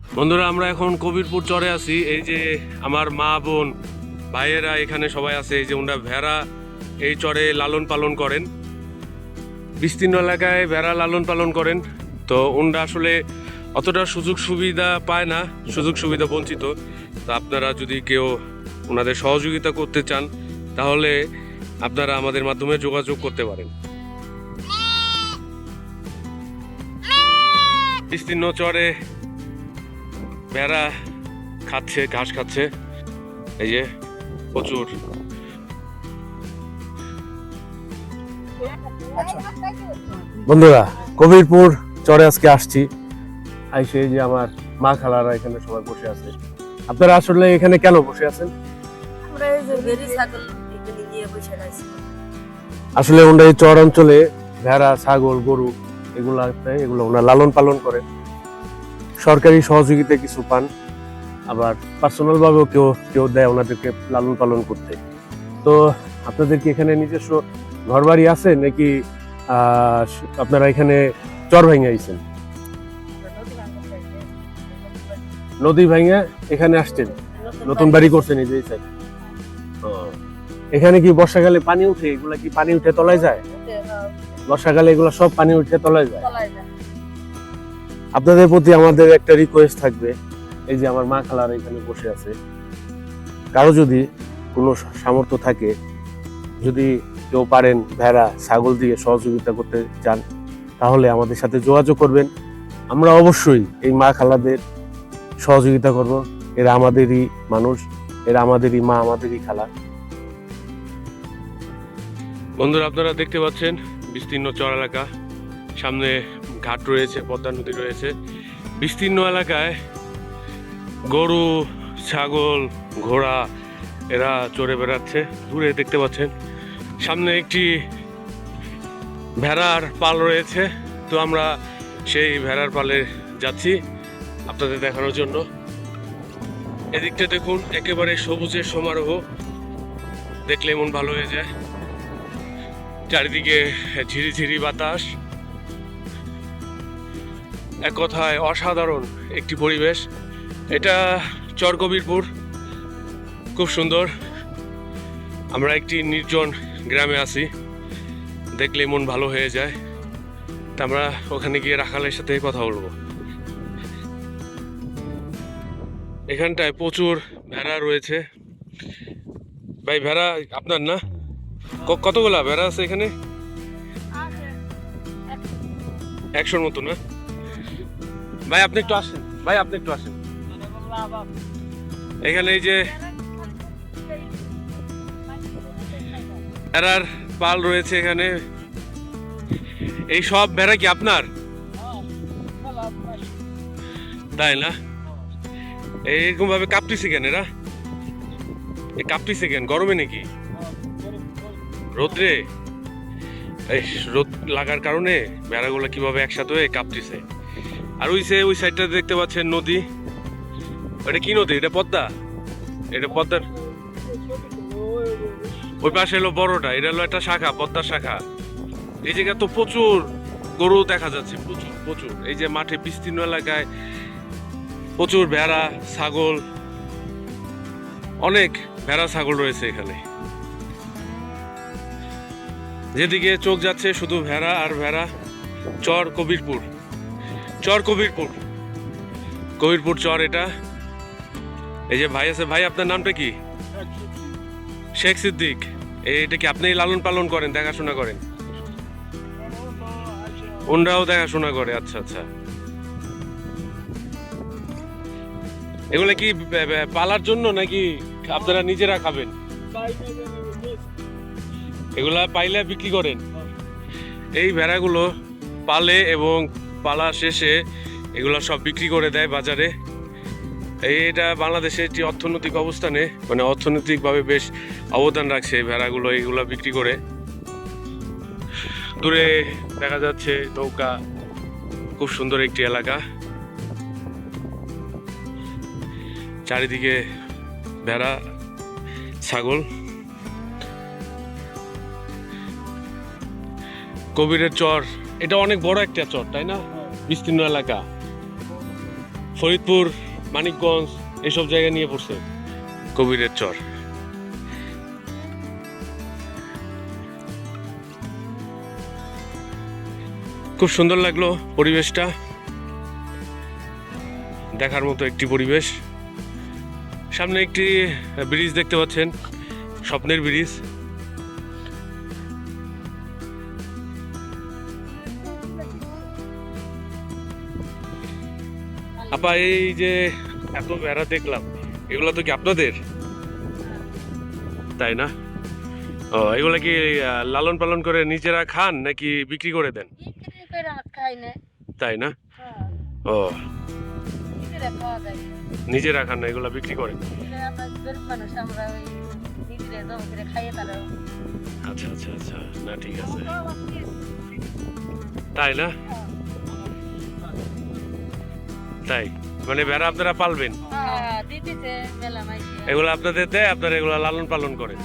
বন্ধুরা, আমরা এখন কবিরপুর চরে আছি। এই যে আমার মা বোন ভাইয়েরা এখানে সবাই আছে। এই যে ওনারা ভেড়া এই চরে লালন পালন করেন, বিস্তীর্ণ এলাকায় ভেড়া লালন পালন করেন। তো ওনারা আসলে অতটা সুযোগ সুবিধা পায় না, সুযোগ সুবিধা বঞ্চিত। তো আপনারা যদি কেউ ওনাদের সহযোগিতা করতে চান তাহলে আপনারা আমাদের মাধ্যমে যোগাযোগ করতে পারেন। বিস্তীর্ণ চরে ভেড়া খাচ্ছে, ঘাস খাচ্ছে, এই যে প্রচুর। বন্ধুরা, কবিরপুর চরে আজকে আসছি। আইসে যে আমার মা খালারা এখানে সবাই বসে আছে। আপনারা আসলে এখানে কেন বসে আছেন? আসলে ওনারা এই চর অঞ্চলে ভেড়া, ছাগল, গরু এগুলো ওনারা লালন পালন করেন। সরকারি সহযোগিতা কিছু পান, আবার পার্সোনাল ভাবেও কেউ কেউ দেয় ওনাদেরকে লালন পালন করতে। তো আপনাদের কি এখানে নিজস্ব ঘর বাড়ি আছে নাকি আপনারা এখানে চর ভাঙে আইছেন? নদী ভাঙে এখানে আসছেন, নতুন বাড়ি করছেন এই যে এই সাইড। এখানে কি বর্ষাকালে পানি উঠে? এগুলা কি পানি উঠে তলায় যায়? বর্ষাকালে এগুলা সব পানি উঠে তলায় যায়। আপনাদের প্রতি আমাদের একটা রিকোয়েস্ট থাকবে, এই যে আমার মা খালারা এখানে বসে আছে, কারো যদি কোনো সামর্থ্য থাকে, যদি কেউ পারেন ভেড়া ছাগল দিয়ে সহযোগিতা করতে চান তাহলে আমাদের সাথে যোগাযোগ করবেন। আমরা অবশ্যই এই মা খালাদের সহযোগিতা করব। এরা আমাদেরই মানুষ, এরা আমাদেরই মা, আমাদেরই খালা। বন্ধুরা, আপনারা দেখতে পাচ্ছেন বিস্তীর্ণ চর এলাকা, সামনে ঘাট রয়েছে, পদ্মা নদী রয়েছে। বিস্তীর্ণ এলাকায় গরু, ছাগল, ঘোড়া এরা চড়ে বেড়াচ্ছে। দূরে দেখতে পাচ্ছেন সামনে একটি ভেড়ার পাল রয়েছে। তো আমরা সেই ভেড়ার পালে যাচ্ছি আপনাদের দেখানোর জন্য। এদিকটা দেখুন, একেবারে সবুজের সমারোহ, দেখলে মন ভালো হয়ে যায়। চারিদিকে ঝিরিঝিরি বাতাস, এক কথায় অসাধারণ একটি পরিবেশ। এটা চর কবিরপুর, খুব সুন্দর। আমরা একটি নির্জন গ্রামে আছি, দেখলে মন ভালো হয়ে যায়। তা আমরা ওখানে গিয়ে রাখালের সাথে কথা বলবো। এখানটায় প্রচুর ভেড়া রয়েছে। ভাই, ভেড়া আপনার না? কতগুলা ভেড়া আছে এখানে? 100-র মতো না? ভাই আপনি একটু আসেন, ভাই আপনি একটু আসেন। এখানে এই যে ভেড়ার পাল রয়েছে এখানে। এই সব ভেড়া কি আপনার? তাই না? এইরকম ভাবে কাঁপতেছে কেন এরা? এই কাঁপতেছে কেন? গরমে নাকি? রোদ্রে? এই রোদ লাগার কারণে ভেড়াগুলো কিভাবে একসাথে হয়ে কাঁপতেছে। আর ওই সাইডটা দেখতে পাচ্ছেন নদী। এটা কি নদী? এটা পদ্মা? এটা পদ্মার ওই পাশে এলো বড়টা, এটা হলো একটা শাখা, পদ্মার শাখা। এই জায়গায় তো প্রচুর গরু দেখা যাচ্ছে, প্রচুর প্রচুর। এই যে মাঠে বিস্তীর্ণ এলাকায় প্রচুর ভেড়া, ছাগল, অনেক ভেড়া ছাগল রয়েছে এখানে। যেদিকে চোখ যাচ্ছে শুধু ভেড়া আর ভেড়া। চর কবিরপুর, চর কবিরপুর, কবিরপুর চর এটা। এই যে ভাই আছে, ভাই আপনার নামটা কি? শেখ সিদ্দিক। এটা কি আপনি লালন পালন করেন, দেখাশোনা করেন? ওনরাও দেখাশোনা করে? আচ্ছা আচ্ছা। এগুলা কি পালার জন্য নাকি আপনারা নিজেরা খাবেন? এগুলা পাইলে বিক্রি করেন? এই ভেড়াগুলো পালে এবং পালা শেষে এগুলা সব বিক্রি করে দেয় বাজারে। এটা বাংলাদেশের একটি অর্থনৈতিক অবস্থানে, মানে অর্থনৈতিকভাবে বেশ অবদান রাখছে এই ভেড়াগুলো, এইগুলা বিক্রি করে। দূরে দেখা যাচ্ছে নৌকা, খুব সুন্দর একটি এলাকা। চারিদিকে ভেড়া, ছাগল। কবিরের চর, এটা অনেক বড় একটা চর, তাই না? বিস্তীর্ণ এলাকা। ফরিদপুর, মানিকগঞ্জ এইসব জায়গায় নিয়ে পড়ছে কবিরের চর। খুব সুন্দর লাগলো পরিবেশটা, দেখার মতো একটি পরিবেশ। সামনে একটি ব্রিজ দেখতে পাচ্ছেন, স্বপ্নের ব্রিজ। আপা, এই যে এত ভেড়া দেখলাম, এগুলো তো কি আপনাদের? তাই না? ও, এগুলা কি লালন পালন করে নিজেরা খান নাকি বিক্রি করে দেন? তাই না? ও, নিজেরা খান না, এগুলা বিক্রি করেন? আচ্ছা আচ্ছা আচ্ছা, না ঠিক আছে। তাই না? তাই মানে ভেড়া আপনারা পালবেন, এগুলো আপনাদের দেয়, আপনারা এগুলা লালন পালন করেন?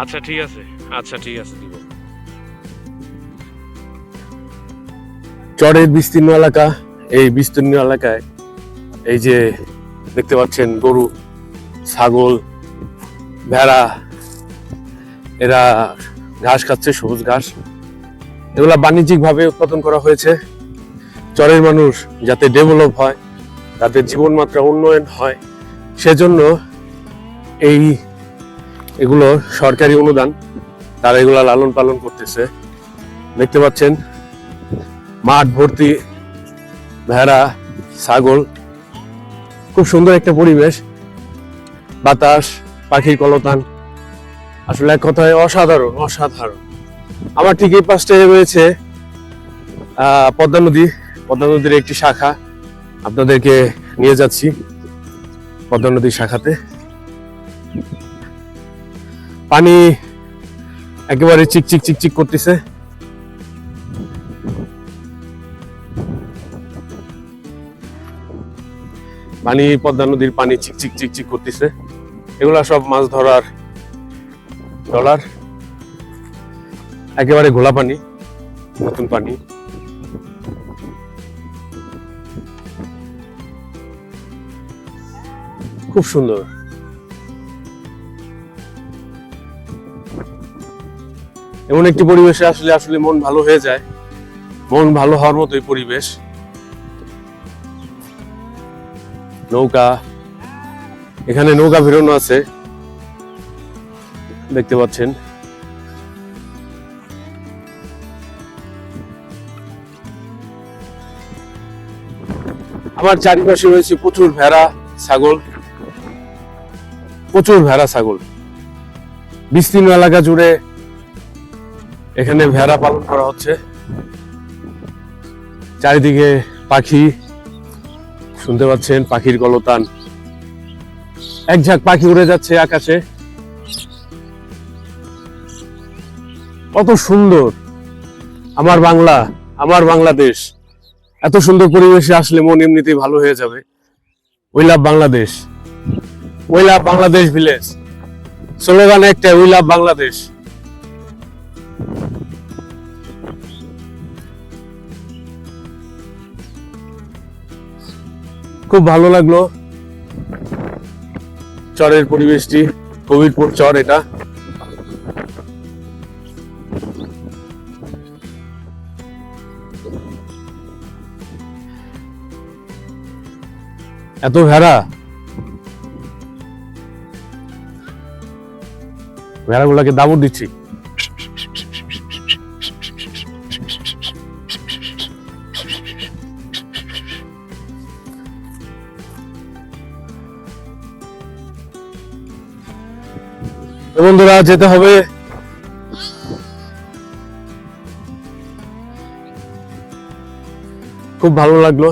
আচ্ছা ঠিক আছে, আচ্ছা ঠিক আছে, দিব। চরের বিস্তীর্ণ এলাকা, এই বিস্তীর্ণ এলাকায় এই যে দেখতে পাচ্ছেন গরু, ছাগল, ভেড়া, এরা ঘাস খাচ্ছে, সবুজ ঘাস। এগুলা বাণিজ্যিক ভাবে উৎপাদন করা হয়েছে। চরের মানুষ যাতে ডেভেলপ হয়, তাদের জীবনমাত্রা উন্নয়ন হয়, সেজন্য এগুলো সরকারি অনুদান, তারা এগুলা লালন পালন করতেছে। দেখতে পাচ্ছেন মাঠ ভর্তি ভেড়া, ছাগল। খুব সুন্দর একটা পরিবেশ, বাতাস, পাখির কলতান, আসলে এক কথায় অসাধারণ অসাধারণ। আমার ঠিক এই পাশটায় রয়েছে পদ্মা নদী, পদ্মা নদীর একটি শাখা। আপনাদেরকে নিয়ে যাচ্ছি পদ্মা নদীর শাখাতে। পানি একেবারে চিকচিক চিকচিক করতেছে। পানি, পদ্মা নদীর পানি চিকচিক চিকচিক করতেছে। এগুলা সব মাছ ধরার ট্রলার, একেবারে ঘোলা পানি, নতুন পানি। খুব সুন্দর। এমন একটি পরিবেশে আসলে আসলে মন ভালো হয়ে যায়, মন ভালো হওয়ার মতোই পরিবেশ। নৌকা, এখানে নৌকা ভিড়ানো আছে, দেখতে পাচ্ছেন। আমার চারিপাশে রয়েছে প্রচুর ভেড়া, ছাগল, প্রচুর ভেড়া, ছাগল। বিস্তীর্ণ এলাকা জুড়ে এখানে ভেড়া পালন করা হচ্ছে। চারিদিকে পাখি, শুনতে পাচ্ছেন পাখির কলতান। এক ঝাঁক পাখি উড়ে যাচ্ছে আকাশে, কত সুন্দর আমার বাংলা, আমার বাংলাদেশ। এত সুন্দর পরিবেশে আসলে মন এমনিতেই ভালো হয়ে যাবে। We love Bangladesh, we love Bangladesh village. Slogan একটা, উই লাভ বাংলাদেশ। খুব ভালো লাগলো চরের পরিবেশটি, কবিরপুর চর এটা। এত ভেড়া, ভেড়াগুলাকে দাবড় দিচ্ছি। বন্ধুরা, যেতে হবে। খুব ভালো লাগলো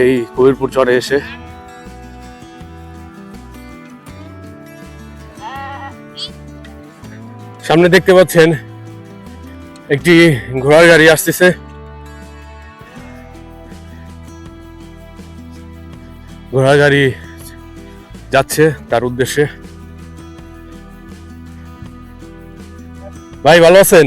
এই কবিরপুর চরে এসে। সামনে দেখতে পাচ্ছেন একটি ঘোড়ার গাড়ি আসতেছে। ঘোড়ার গাড়ি যাচ্ছে তার উদ্দেশ্যে। ভাই ভালো আছেন?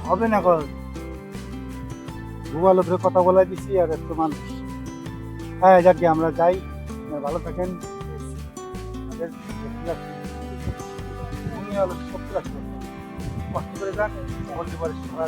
হবে না কর মোবাইল ধরে কথা বলাই দিছি আর একটু মানুষ। হ্যাঁ যাক গিয়ে আমরা যাই, আপনারা ভালো থাকেন। আমাদের উনি হলো শক্তি রাখবেন, কষ্ট করে যান বলতে পারে সারা